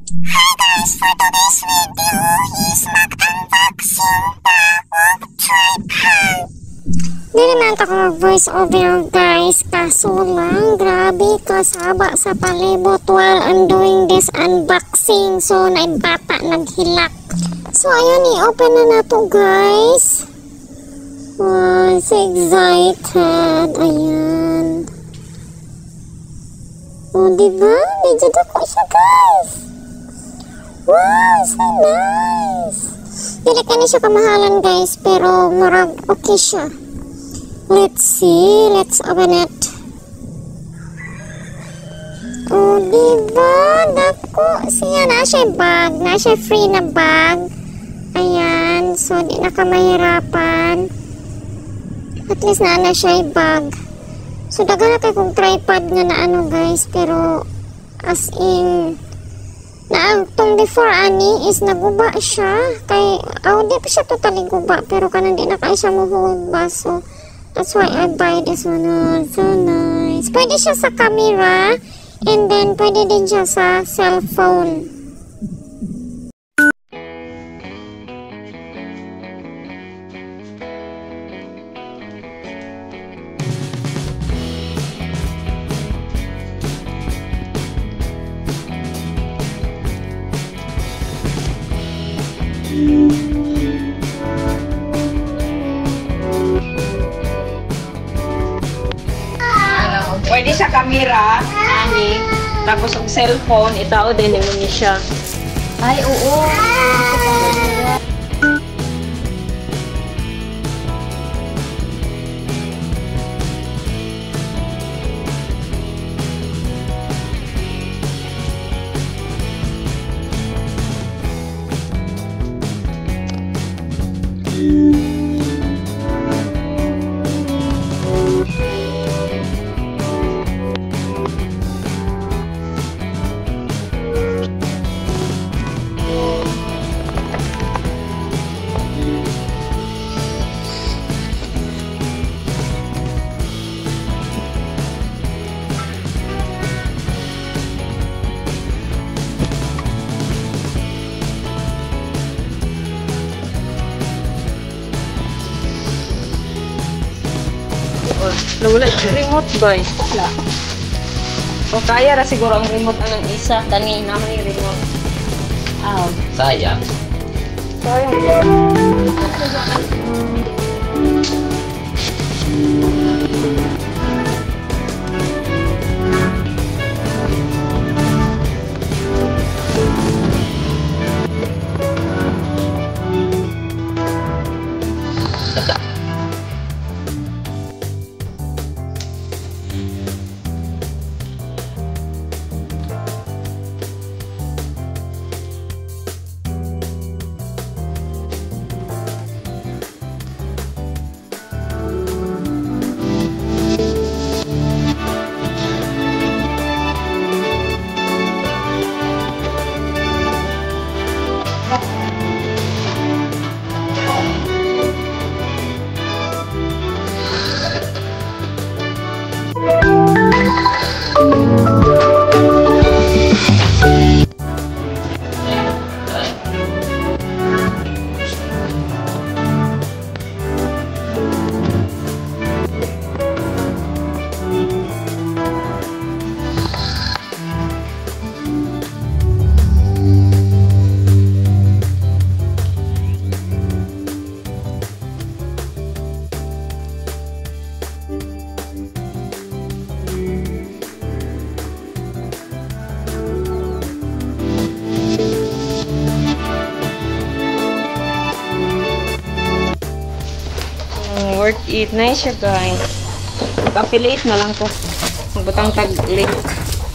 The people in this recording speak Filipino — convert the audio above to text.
Hi guys, for today's video is mag-unboxing the tripod. Di naman ako mag-voice over guys, kaso lang grabe kasaba sa palibot while I'm doing this unboxing. So naibata, naghilak. So ayun, i-open na na to guys. Wow, so excited. Ayan. Oh, diba? Medyo dako siya guys. Wow, so nice. Dili ka na siya kamahalan guys, pero murag okay siya. Let's see. Let's open it. Oh, diba? Dako siya. Na siya bag. Na siya free na bag. Ayan. So, di na ka mahirapan. At least na siya bag. So, daga na kayo kung tripod nga na ano guys. Pero, as in, naagtong before ani is naguba siya. Kay, di pa siya totally guba. Pero kanang di na kayo siya muhulog ba. So, that's why I buy this one. Oh, so nice. Pwede siya sa camera. And then, pwede din siya sa cellphone. Pwede sa camera, ani, tapos ang cellphone, itao din yung siya. Ay, oo. Nawala yung remote ba? Wala. O kaya ra siguro ang remote anong isa. Dani naman yung remote. Sayang. Sayang. Worth it. Nice siya guys. Affiliate na lang to. Magbutang tag-link.